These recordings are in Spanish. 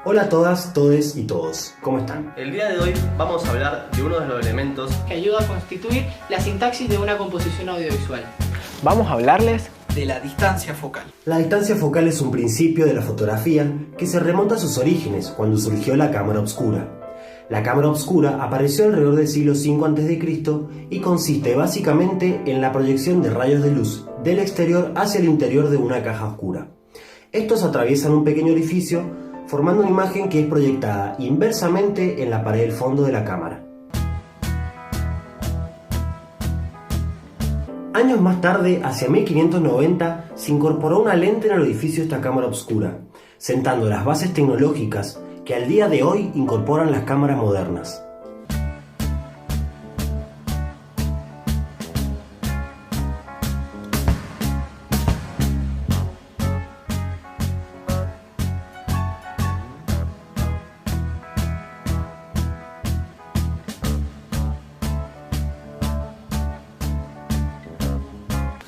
Hola a todas, todes y todos, ¿cómo están? El día de hoy vamos a hablar de uno de los elementos que ayuda a constituir la sintaxis de una composición audiovisual. Vamos a hablarles de la distancia focal. La distancia focal es un principio de la fotografía que se remonta a sus orígenes cuando surgió la cámara obscura. La cámara obscura apareció alrededor del siglo V a.C. y consiste básicamente en la proyección de rayos de luz del exterior hacia el interior de una caja oscura. Estos atraviesan un pequeño orificio formando una imagen que es proyectada inversamente en la pared del fondo de la cámara. Años más tarde, hacia 1590, se incorporó una lente en el orificio de esta cámara oscura, sentando las bases tecnológicas que al día de hoy incorporan las cámaras modernas.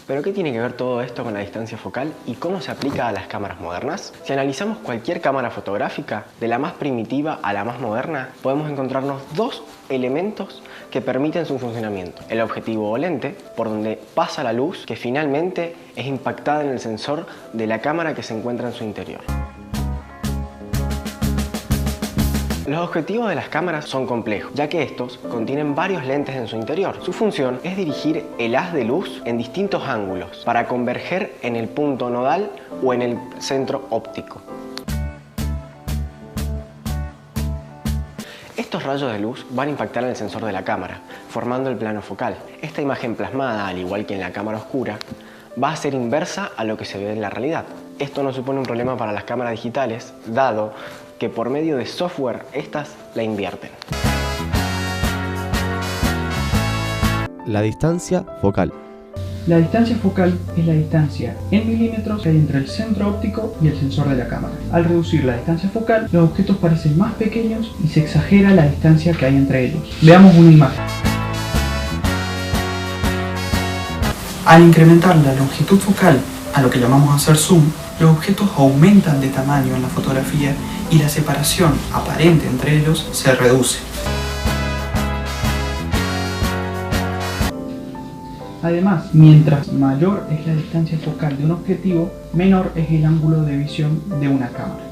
¿Pero qué tiene que ver todo esto con la distancia focal y cómo se aplica a las cámaras modernas? Si analizamos cualquier cámara fotográfica, de la más primitiva a la más moderna, podemos encontrarnos dos elementos que permiten su funcionamiento. El objetivo o lente, por donde pasa la luz, que finalmente es impactada en el sensor de la cámara que se encuentra en su interior. Los objetivos de las cámaras son complejos, ya que estos contienen varios lentes en su interior. Su función es dirigir el haz de luz en distintos ángulos para converger en el punto nodal o en el centro óptico. Estos rayos de luz van a impactar en el sensor de la cámara, formando el plano focal. Esta imagen plasmada, al igual que en la cámara oscura, va a ser inversa a lo que se ve en la realidad. Esto no supone un problema para las cámaras digitales, dado que por medio de software estas la invierten. La distancia focal. La distancia focal es la distancia en milímetros que hay entre el centro óptico y el sensor de la cámara. Al reducir la distancia focal, los objetos parecen más pequeños y se exagera la distancia que hay entre ellos. Veamos una imagen. Al incrementar la longitud focal a lo que llamamos hacer zoom, los objetos aumentan de tamaño en la fotografía y la separación aparente entre ellos se reduce. Además, mientras mayor es la distancia focal de un objetivo, menor es el ángulo de visión de una cámara.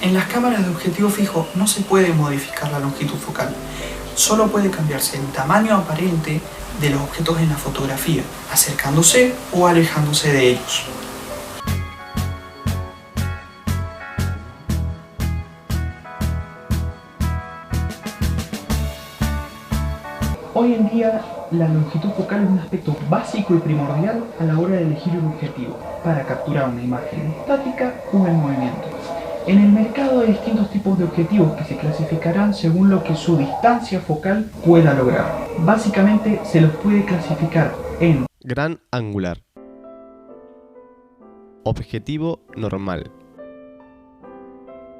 En las cámaras de objetivo fijo no se puede modificar la longitud focal, solo puede cambiarse el tamaño aparente de los objetos en la fotografía, acercándose o alejándose de ellos. Hoy en día, la longitud focal es un aspecto básico y primordial a la hora de elegir un objetivo para capturar una imagen estática o en movimiento. En el mercado hay distintos tipos de objetivos que se clasificarán según lo que su distancia focal pueda lograr. Básicamente se los puede clasificar en Gran angular, objetivo normal,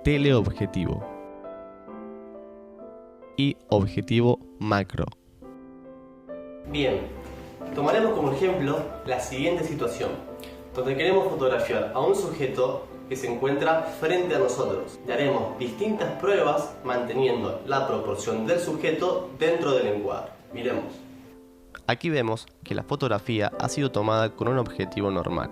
teleobjetivo y objetivo macro. Bien, tomaremos como ejemplo la siguiente situación, donde queremos fotografiar a un sujeto que se encuentra frente a nosotros y haremos distintas pruebas manteniendo la proporción del sujeto dentro del encuadre. Miremos. Aquí vemos que la fotografía ha sido tomada con un objetivo normal,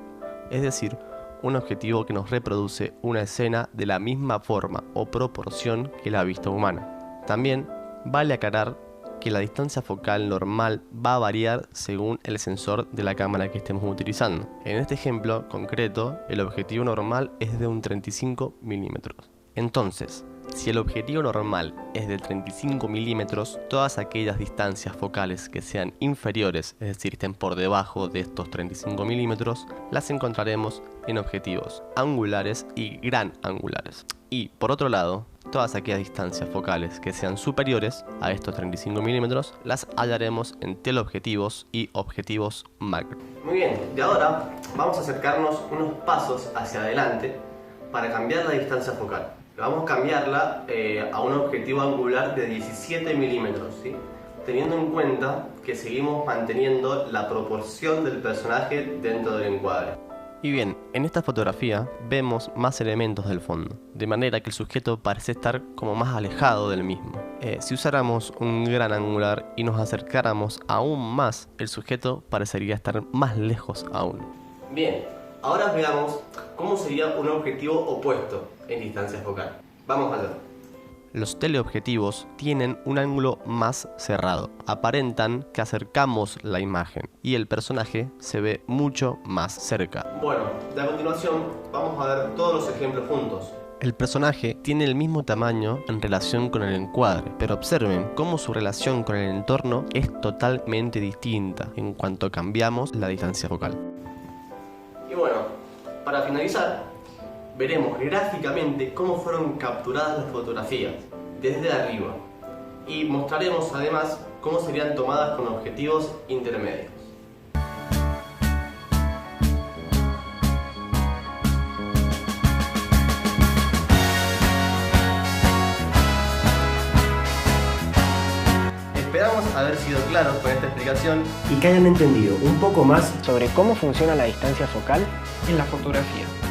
es decir, un objetivo que nos reproduce una escena de la misma forma o proporción que la vista humana. También vale aclarar que la distancia focal normal va a variar según el sensor de la cámara que estemos utilizando. En este ejemplo concreto, el objetivo normal es de un 35 milímetros. Entonces, si el objetivo normal es de 35 milímetros, todas aquellas distancias focales que sean inferiores, es decir, estén por debajo de estos 35 milímetros, las encontraremos en objetivos angulares y gran angulares. Y por otro lado, todas aquellas distancias focales que sean superiores a estos 35 milímetros las hallaremos en teleobjetivos y objetivos macro. Muy bien, de ahora vamos a acercarnos unos pasos hacia adelante para cambiar la distancia focal. Vamos a cambiarla a un objetivo angular de 17 milímetros, ¿sí? Teniendo en cuenta que seguimos manteniendo la proporción del personaje dentro del encuadre. Y bien, en esta fotografía vemos más elementos del fondo, de manera que el sujeto parece estar como más alejado del mismo. Si usáramos un gran angular y nos acercáramos aún más, el sujeto parecería estar más lejos aún. Bien, ahora veamos cómo sería un objetivo opuesto en distancia focal. Vamos allá. Los teleobjetivos tienen un ángulo más cerrado, aparentan que acercamos la imagen y el personaje se ve mucho más cerca. Bueno, a continuación vamos a ver todos los ejemplos juntos. El personaje tiene el mismo tamaño en relación con el encuadre, pero observen cómo su relación con el entorno es totalmente distinta en cuanto cambiamos la distancia focal. Y bueno, para finalizar, veremos gráficamente cómo fueron capturadas las fotografías desde arriba y mostraremos además cómo serían tomadas con objetivos intermedios. Esperamos haber sido claros con esta explicación Y que hayan entendido un poco más Sobre cómo funciona la distancia focal En la fotografía.